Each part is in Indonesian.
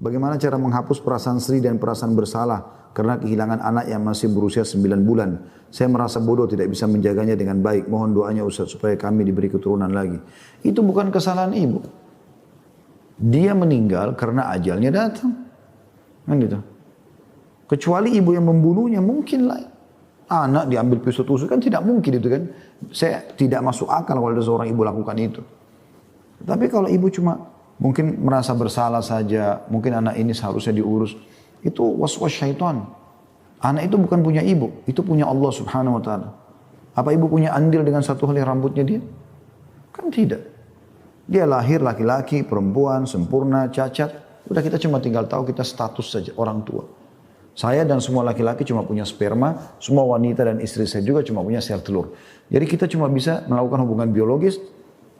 Bagaimana cara menghapus perasaan sedih dan perasaan bersalah karena kehilangan anak yang masih berusia 9 bulan. Saya merasa bodoh tidak bisa menjaganya dengan baik. Mohon doanya Ustaz supaya kami diberi keturunan lagi. Itu bukan kesalahan ibu. Dia meninggal karena ajalnya datang. Kan gitu. Kecuali ibu yang membunuhnya mungkin lah. Anak diambil pisau tusuk kan tidak mungkin itu kan. Saya tidak masuk akal kalau ada seorang ibu lakukan itu. Tapi kalau ibu cuma mungkin merasa bersalah saja, mungkin anak ini seharusnya diurus. Itu was-was syaitan. Anak itu bukan punya ibu, itu punya Allah subhanahu wa ta'ala. Apa ibu punya andil dengan satu helai rambutnya dia? Kan tidak. Dia lahir laki-laki, perempuan, sempurna, cacat. Udah kita cuma tinggal tahu kita status saja, orang tua. Saya dan semua laki-laki cuma punya sperma, semua wanita dan istri saya juga cuma punya sel telur. Jadi kita cuma bisa melakukan hubungan biologis.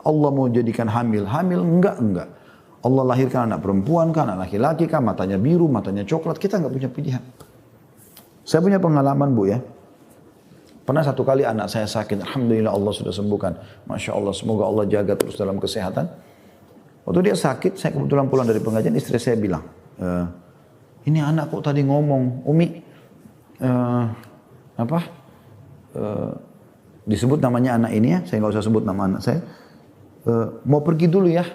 Allah mau jadikan hamil, enggak. Allah lahirkan anak perempuan kah, anak laki-laki kah, matanya biru, matanya coklat, kita nggak punya pilihan. Saya punya pengalaman Bu ya. Pernah satu kali anak saya sakit, Alhamdulillah Allah sudah sembuhkan. Masya Allah, semoga Allah jaga terus dalam kesehatan. Waktu dia sakit, saya kebetulan pulang dari pengajian, istri saya bilang, ini anak kok tadi ngomong, Umi, disebut namanya anak ini ya, saya nggak usah sebut nama anak saya, mau pergi dulu ya.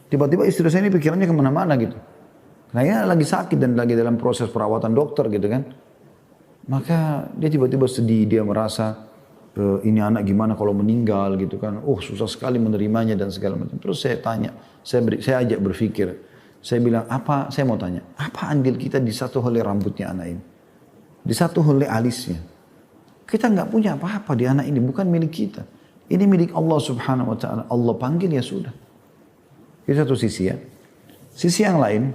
Tiba-tiba istri saya ini pikirannya kemana-mana gitu. Kayaknya lagi sakit dan lagi dalam proses perawatan dokter gitu kan. Maka dia tiba-tiba sedih, dia merasa ini anak gimana kalau meninggal gitu kan. Oh susah sekali menerimanya dan segala macam. Terus saya tanya, saya ajak berpikir. Saya bilang, saya mau tanya, apa andil kita di satu helai rambutnya anak ini? Di satu helai alisnya. Kita nggak punya apa-apa di anak ini, bukan milik kita. Ini milik Allah subhanahu wa ta'ala. Allah panggil ya sudah. Itu satu sisi ya. Sisi yang lain,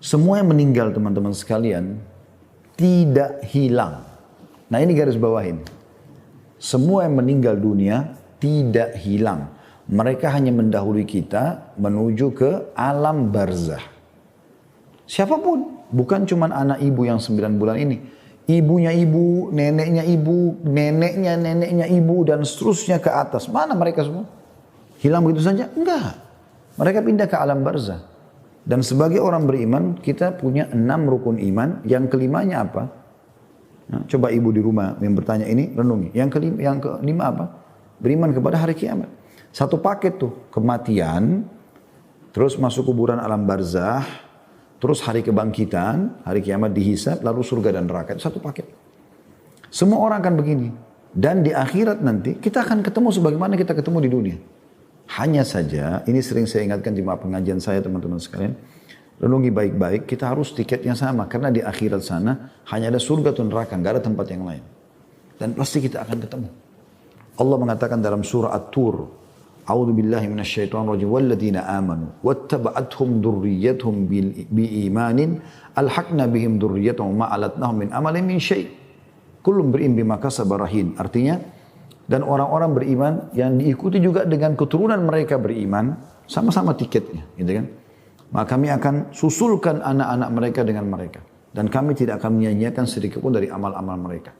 semua yang meninggal teman-teman sekalian tidak hilang. Nah ini garis bawahin. Semua yang meninggal dunia tidak hilang. Mereka hanya mendahului kita menuju ke alam barzah. Siapapun, bukan cuma anak ibu yang 9 bulan ini. Ibunya ibu, neneknya ibu, neneknya ibu, dan seterusnya ke atas. Mana mereka semua? Hilang begitu saja? Enggak. Mereka pindah ke alam barzah. Dan sebagai orang beriman, kita punya 6 rukun iman. Yang kelimanya apa? Nah, coba ibu di rumah yang bertanya ini, renungi. Yang kelima apa? Beriman kepada hari kiamat. Satu paket tuh, kematian, terus masuk kuburan alam barzah, terus hari kebangkitan, hari kiamat dihisab, lalu surga dan neraka. Itu satu paket. Semua orang akan begini. Dan di akhirat nanti, kita akan ketemu sebagaimana kita ketemu di dunia. Hanya saja, ini sering saya ingatkan di pengajian saya teman-teman sekalian. Renungi baik-baik, kita harus tiketnya sama. Karena di akhirat sana, hanya ada surga atau neraka, nggak ada tempat yang lain. Dan pasti kita akan ketemu. Allah mengatakan dalam surah At-Tur, A'udzu billahi minasyaitonir rajim, walladzina amanu wattaba'athum dzurriyyatuhum biimanin alhaqna bihim dzurriyyatahum ma alatnahum min amalin min syai'. Kullun imrin bima kasaba rahin. Artinya, dan orang-orang beriman yang diikuti juga dengan keturunan mereka beriman, sama-sama tiketnya, gitu kan? Maka kami akan susulkan anak-anak mereka dengan mereka. Dan kami tidak akan menyanyiakan sedikit pun dari amal-amal mereka.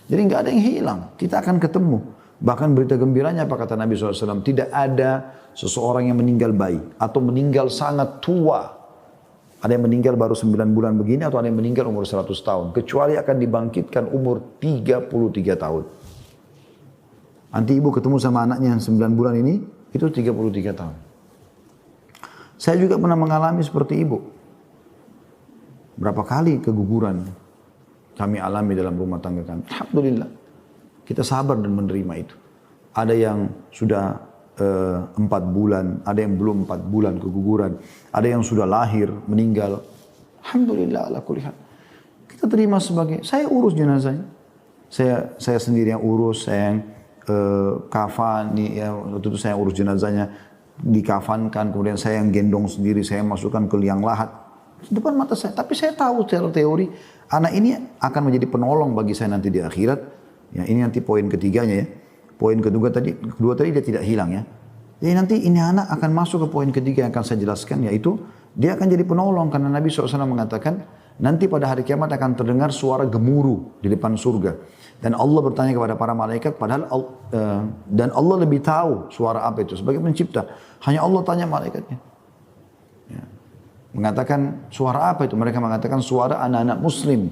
Jadi nggak ada yang hilang, kita akan ketemu. Bahkan berita gembiranya apa kata Nabi SAW, tidak ada seseorang yang meninggal bayi, atau meninggal sangat tua. Ada yang meninggal baru 9 bulan begini, atau ada yang meninggal umur 100 tahun. Kecuali akan dibangkitkan umur 33 tahun. Nanti ibu ketemu sama anaknya yang 9 bulan ini, itu 33 tahun. Saya juga pernah mengalami seperti ibu. Berapa kali keguguran kami alami dalam rumah tangga kami. Alhamdulillah. Kita sabar dan menerima itu. Ada yang sudah 4 bulan, ada yang belum 4 bulan keguguran. Ada yang sudah lahir, meninggal. Alhamdulillah ala kulli hal. Kita terima sebagai, saya urus jenazahnya. Saya sendiri yang urus, saya yang kafan, ya, waktu itu saya urus jenazahnya, dikafankan, kemudian saya yang gendong sendiri, saya masukkan ke liang lahat depan mata saya. Tapi saya tahu secara teori anak ini akan menjadi penolong bagi saya nanti di akhirat. Ya, ini nanti poin ketiganya ya. Poin kedua tadi dia tidak hilang ya. Jadi nanti ini anak akan masuk ke poin ketiga yang akan saya jelaskan, yaitu dia akan jadi penolong karena Nabi SAW mengatakan nanti pada hari kiamat akan terdengar suara gemuruh di depan surga. Dan Allah bertanya kepada para malaikat, dan Allah lebih tahu suara apa itu sebagai pencipta. Hanya Allah tanya malaikatnya. Ya. mengatakan suara apa itu? Mereka mengatakan suara anak-anak muslim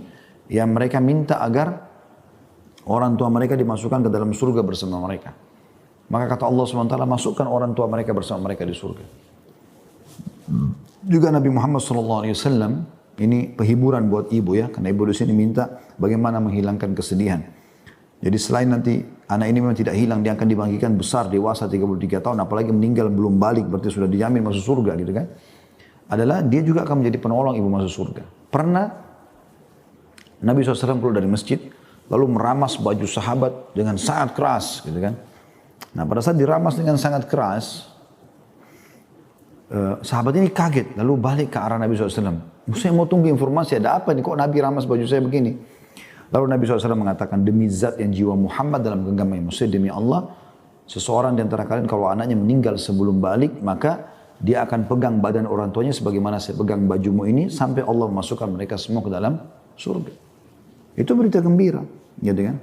yang mereka minta agar orang tua mereka dimasukkan ke dalam surga bersama mereka. Maka kata Allah SWT, masukkan orang tua mereka bersama mereka di surga. Juga Nabi Muhammad SAW, ini penghiburan buat ibu ya, karena ibu di sini minta bagaimana menghilangkan kesedihan. Jadi selain nanti anak ini memang tidak hilang, dia akan dibangkitkan besar, dewasa 33 tahun, apalagi meninggal belum balik, berarti sudah dijamin masuk surga gitu kan. Adalah dia juga akan menjadi penolong ibu masuk surga. Pernah Nabi SAW keluar dari masjid, lalu meramas baju sahabat dengan sangat keras gitu kan. Nah pada saat diramas dengan sangat keras, sahabat ini kaget, lalu balik ke arah Nabi SAW. Saya mau tunggu informasi, ada apa nih kok Nabi ramas baju saya begini? Lalu Nabi SAW mengatakan, demi zat yang jiwa Muhammad dalam genggamannya, maksudnya demi Allah, seseorang di antara kalian kalau anaknya meninggal sebelum balik, maka dia akan pegang badan orang tuanya sebagaimana saya pegang bajumu ini, sampai Allah memasukkan mereka semua ke dalam surga. Itu berita gembira, gitu kan?